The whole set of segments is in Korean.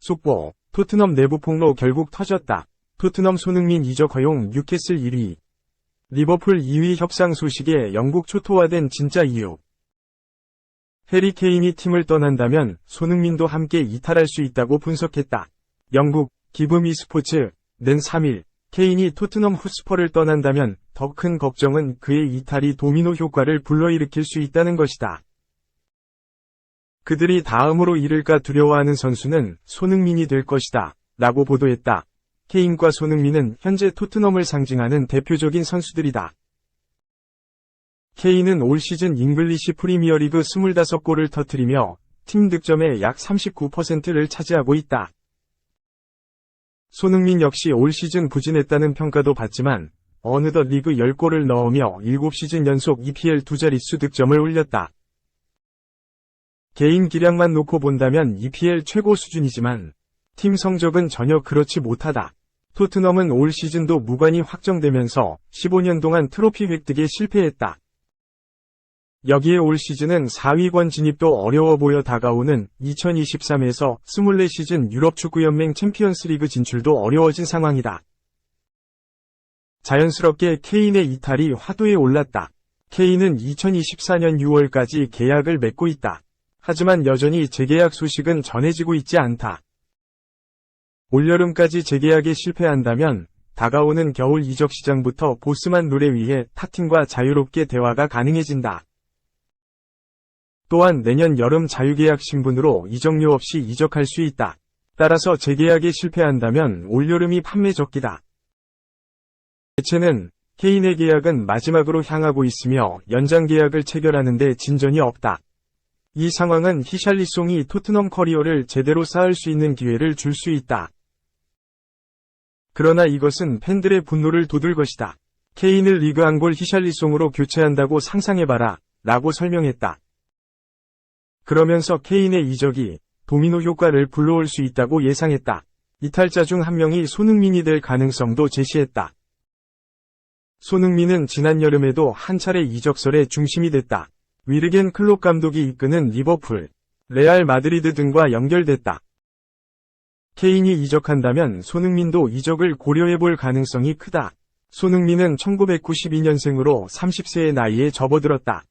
속보, 토트넘 내부 폭로 결국 터졌다. 토트넘 손흥민 이적 허용 뉴캐슬 1위. 리버풀 2위 협상 소식에 영국 초토화된 진짜 이유. 해리 케인이 팀을 떠난다면 손흥민도 함께 이탈할 수 있다고 분석했다. 영국 기브미 스포츠는 3일 케인이 토트넘 헛스퍼를 떠난다면 더 큰 걱정은 그의 이탈이 도미노 효과를 불러일으킬 수 있다는 것이다. 그들이 다음으로 잃을까 두려워하는 선수는 손흥민이 될 것이다 라고 보도했다. 케인과 손흥민은 현재 토트넘을 상징하는 대표적인 선수들이다. 케인은 올 시즌 잉글리시 프리미어리그 25골을 터뜨리며 팀 득점의 약 39%를 차지하고 있다. 손흥민 역시 올 시즌 부진했다는 평가도 받지만 어느덧 리그 10골을 넣으며 7시즌 연속 EPL 두 자릿수 득점을 올렸다. 개인 기량만 놓고 본다면 EPL 최고 수준이지만 팀 성적은 전혀 그렇지 못하다. 토트넘은 올 시즌도 무관이 확정되면서 15년 동안 트로피 획득에 실패했다. 여기에 올 시즌은 4위권 진입도 어려워 보여 다가오는 2023에서 24시즌 유럽축구연맹 챔피언스리그 진출도 어려워진 상황이다. 자연스럽게 케인의 이탈이 화두에 올랐다. 케인은 2024년 6월까지 계약을 맺고 있다. 하지만 여전히 재계약 소식은 전해지고 있지 않다. 올여름까지 재계약에 실패한다면 다가오는 겨울 이적 시장부터 보스만 룰에 의해 타팀과 자유롭게 대화가 가능해진다. 또한 내년 여름 자유계약 신분으로 이적료 없이 이적할 수 있다. 따라서 재계약에 실패한다면 올여름이 판매 적기다. 대체는 케인의 계약은 마지막으로 향하고 있으며 연장 계약을 체결하는 데 진전이 없다. 이 상황은 히샬리송이 토트넘 커리어를 제대로 쌓을 수 있는 기회를 줄 수 있다. 그러나 이것은 팬들의 분노를 돋울 것이다. 케인을 리그 한 골 히샬리송으로 교체한다고 상상해봐라 라고 설명했다. 그러면서 케인의 이적이 도미노 효과를 불러올 수 있다고 예상했다. 이탈자 중 한 명이 손흥민이 될 가능성도 제시했다. 손흥민은 지난 여름에도 한 차례 이적설의 중심이 됐다. 위르겐 클롭 감독이 이끄는 리버풀, 레알 마드리드 등과 연결됐다. 케인이 이적한다면 손흥민도 이적을 고려해볼 가능성이 크다. 손흥민은 1992년생으로 30세의 나이에 접어들었다.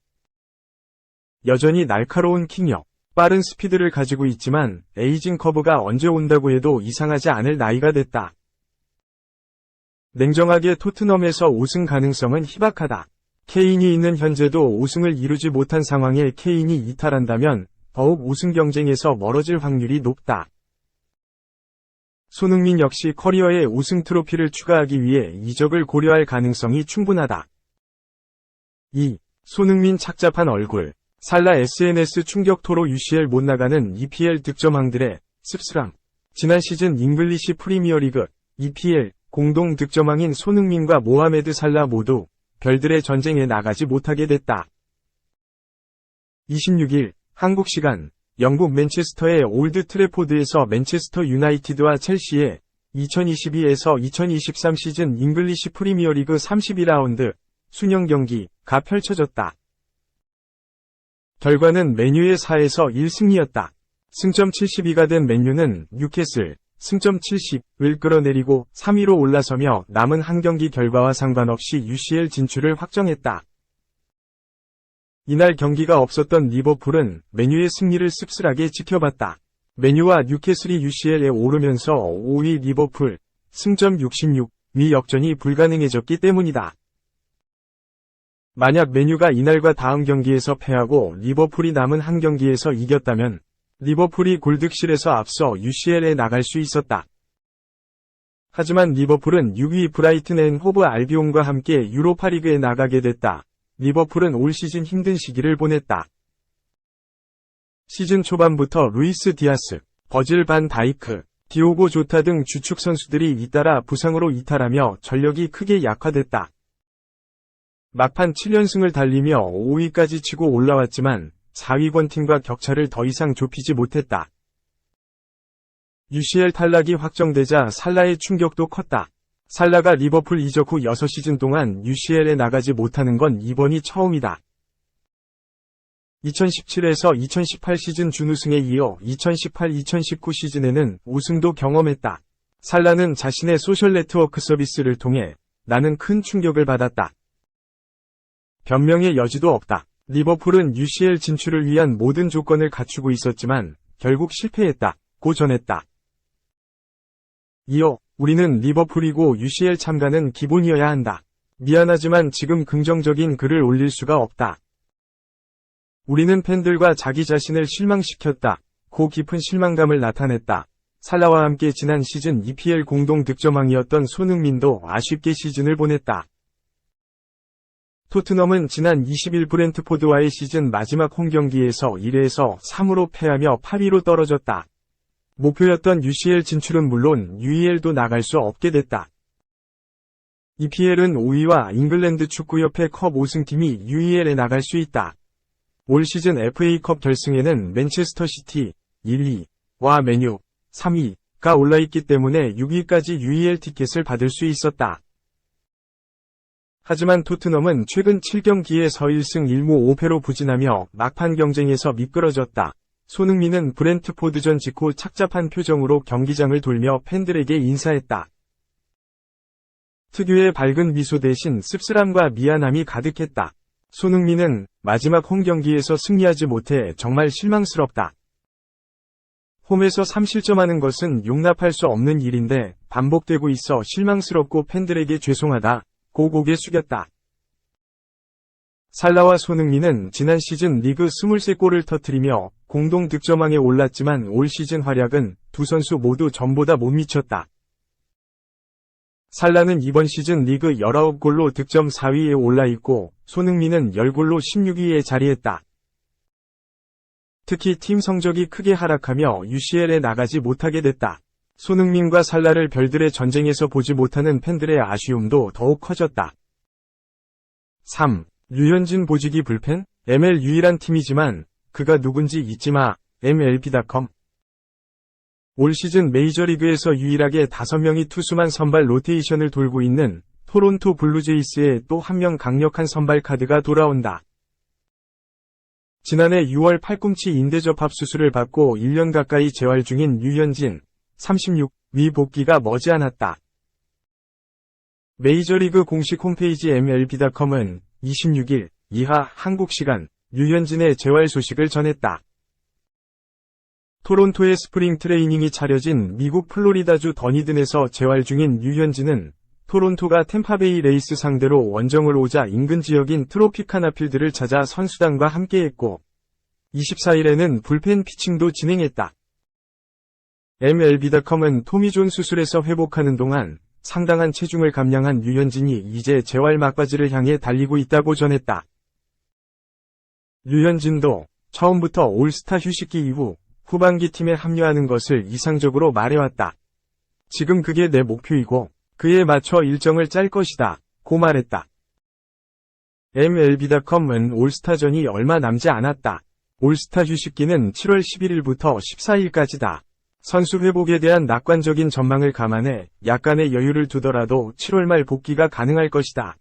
여전히 날카로운 킥력, 빠른 스피드를 가지고 있지만 에이징 커브가 언제 온다고 해도 이상하지 않을 나이가 됐다. 냉정하게 토트넘에서 우승 가능성은 희박하다. 케인이 있는 현재도 우승을 이루지 못한 상황에 케인이 이탈한다면 더욱 우승 경쟁에서 멀어질 확률이 높다. 손흥민 역시 커리어에 우승 트로피를 추가하기 위해 이적을 고려할 가능성이 충분하다. 2. 손흥민 착잡한 얼굴. 살라 SNS 충격토로 UCL 못 나가는 EPL 득점왕들의 씁쓸함. 지난 시즌 잉글리시 프리미어리그 EPL 공동 득점왕인 손흥민과 모하메드 살라 모두 별들의 전쟁에 나가지 못하게 됐다. 26일 한국 시간 영국 맨체스터의 올드 트래포드에서 맨체스터 유나이티드와 첼시의 2022에서 2023 시즌 잉글리시 프리미어리그 32라운드 순영 경기가 펼쳐졌다. 결과는 맨유의 4에서 1승리였다. 승점 72가 된 맨유는 뉴캐슬 승점 70을 끌어내리고 3위로 올라서며 남은 한 경기 결과와 상관없이 UCL 진출을 확정했다. 이날 경기가 없었던 리버풀은 맨유의 승리를 씁쓸하게 지켜봤다. 맨유와 뉴캐슬이 UCL에 오르면서 5위 리버풀 승점 66위 역전이 불가능해졌기 때문이다. 만약 맨유가 이날과 다음 경기에서 패하고 리버풀이 남은 한 경기에서 이겼다면 리버풀이 골득실에서 앞서 UCL에 나갈 수 있었다. 하지만 리버풀은 6위 브라이튼 앤 호브 알비온과 함께 유로파리그에 나가게 됐다. 리버풀은 올 시즌 힘든 시기를 보냈다. 시즌 초반부터 루이스 디아스, 버질 반 다이크, 디오고 조타 등 주축 선수들이 잇따라 부상으로 이탈하며 전력이 크게 약화됐다. 막판 7연승을 달리며 5위까지 치고 올라왔지만 4위권 팀과 격차를 더 이상 좁히지 못했다. UCL 탈락이 확정되자 살라의 충격도 컸다. 살라가 리버풀 이적 후 6시즌 동안 UCL에 나가지 못하는 건 이번이 처음이다. 2017에서 2018 시즌 준우승에 이어 2018-2019 시즌에는 우승도 경험했다. 살라는 자신의 소셜 네트워크 서비스를 통해 나는 큰 충격을 받았다. 변명의 여지도 없다. 리버풀은 UCL 진출을 위한 모든 조건을 갖추고 있었지만 결국 실패했다. 고 전했다. 이어 우리는 리버풀이고 UCL 참가는 기본이어야 한다. 미안하지만 지금 긍정적인 글을 올릴 수가 없다. 우리는 팬들과 자기 자신을 실망시켰다. 고 깊은 실망감을 나타냈다. 살라와 함께 지난 시즌 EPL 공동 득점왕이었던 손흥민도 아쉽게 시즌을 보냈다. 토트넘은 지난 20일 브렌트포드와의 시즌 마지막 홈경기에서 1회에서 3으로 패하며 8위로 떨어졌다. 목표였던 UCL 진출은 물론 UEL도 나갈 수 없게 됐다. EPL은 5위와 잉글랜드 축구협회 컵 우승팀이 UEL에 나갈 수 있다. 올 시즌 FA컵 결승에는 맨체스터 시티 1위와 맨유 3위가 올라있기 때문에 6위까지 UEL 티켓을 받을 수 있었다. 하지만 토트넘은 최근 7경기에서 1승 1무 5패로 부진하며 막판 경쟁에서 미끄러졌다. 손흥민은 브렌트포드전 직후 착잡한 표정으로 경기장을 돌며 팬들에게 인사했다. 특유의 밝은 미소 대신 씁쓸함과 미안함이 가득했다. 손흥민은 마지막 홈경기에서 승리하지 못해 정말 실망스럽다. 홈에서 3실점하는 것은 용납할 수 없는 일인데 반복되고 있어 실망스럽고 팬들에게 죄송하다. 고 고개 숙였다. 살라와 손흥민은 지난 시즌 리그 23골을 터뜨리며 공동 득점왕에 올랐지만 올 시즌 활약은 두 선수 모두 전보다 못 미쳤다. 살라는 이번 시즌 리그 19골로 득점 4위에 올라있고 손흥민은 10골로 16위에 자리했다. 특히 팀 성적이 크게 하락하며 UCL에 나가지 못하게 됐다. 손흥민과 살라를 별들의 전쟁에서 보지 못하는 팬들의 아쉬움도 더욱 커졌다. 3. 류현진 보직이 불펜? ML 유일한 팀이지만 그가 누군지 잊지마. MLB.com 올 시즌 메이저리그에서 유일하게 5명의 투수만 선발 로테이션을 돌고 있는 토론토 블루제이스에 또 한 명 강력한 선발 카드가 돌아온다. 지난해 6월 팔꿈치 인대접합 수술을 받고 1년 가까이 재활 중인 류현진 36위 복귀가 머지않았다. 메이저리그 공식 홈페이지 MLB.com은 26일 이하 한국 시간 류현진의 재활 소식을 전했다. 토론토의 스프링 트레이닝이 차려진 미국 플로리다주 더니든에서 재활 중인 류현진은 토론토가 템파베이 레이스 상대로 원정을 오자 인근 지역인 트로피카나 필드를 찾아 선수단과 함께했고 24일에는 불펜 피칭도 진행했다. MLB.com은 토미존 수술에서 회복하는 동안 상당한 체중을 감량한 류현진이 이제 재활 막바지를 향해 달리고 있다고 전했다. 류현진도 처음부터 올스타 휴식기 이후 후반기 팀에 합류하는 것을 이상적으로 말해왔다. 지금 그게 내 목표이고 그에 맞춰 일정을 짤 것이다. 고 말했다. MLB.com은 올스타전이 얼마 남지 않았다. 올스타 휴식기는 7월 11일부터 14일까지다. 선수 회복에 대한 낙관적인 전망을 감안해 약간의 여유를 두더라도 7월 말 복귀가 가능할 것이다.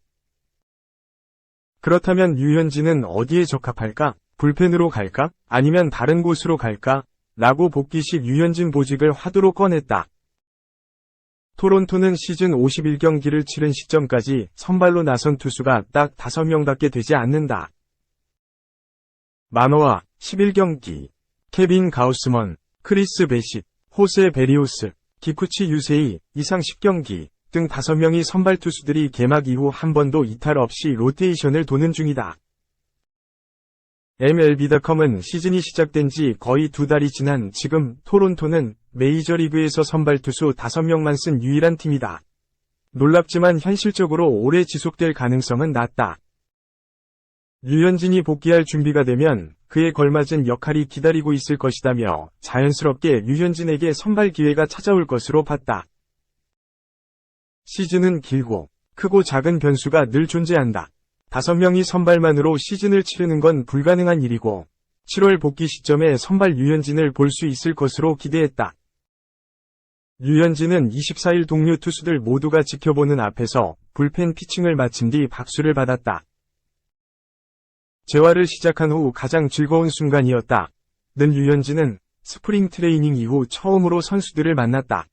그렇다면 류현진은 어디에 적합할까? 불펜으로 갈까? 아니면 다른 곳으로 갈까? 라고 복귀 시 류현진 보직을 화두로 꺼냈다. 토론토는 시즌 51경기를 치른 시점까지 선발로 나선 투수가 딱 5명밖에 되지 않는다. 마노아 11경기, 케빈 가우스먼, 크리스 베싯, 호세 베리오스, 기쿠치 유세이 이상 10경기 등 5명의 선발 투수들이 개막 이후 한 번도 이탈 없이 로테이션을 도는 중이다. MLB.com은 시즌이 시작된 지 거의 2달이 지난 지금 토론토는 메이저리그에서 선발 투수 5명만 쓴 유일한 팀이다. 놀랍지만 현실적으로 오래 지속될 가능성은 낮다. 류현진이 복귀할 준비가 되면 그에 걸맞은 역할이 기다리고 있을 것이다며 자연스럽게 류현진에게 선발 기회가 찾아올 것으로 봤다. 시즌은 길고 크고 작은 변수가 늘 존재한다. 5명이 선발만으로 시즌을 치르는 건 불가능한 일이고 7월 복귀 시점에 선발 류현진을 볼 수 있을 것으로 기대했다. 류현진은 24일 동료 투수들 모두가 지켜보는 앞에서 불펜 피칭을 마친 뒤 박수를 받았다. 재활을 시작한 후 가장 즐거운 순간이었다. 는 류현진은 스프링 트레이닝 이후 처음으로 선수들을 만났다.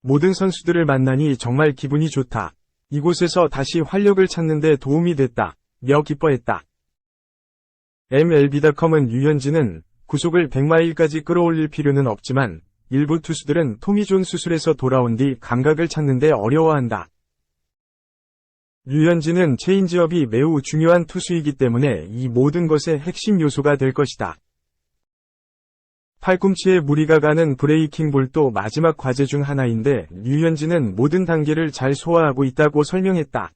모든 선수들을 만나니 정말 기분이 좋다. 이곳에서 다시 활력을 찾는 데 도움이 됐다. 며 기뻐했다. MLB.com은 류현진은 구속을 100마일까지 끌어올릴 필요는 없지만 일부 투수들은 토미존 수술에서 돌아온 뒤 감각을 찾는 데 어려워한다. 류현진은 체인지업이 매우 중요한 투수이기 때문에 이 모든 것의 핵심 요소가 될 것이다. 팔꿈치에 무리가 가는 브레이킹 볼도 마지막 과제 중 하나인데 류현진은 모든 단계를 잘 소화하고 있다고 설명했다.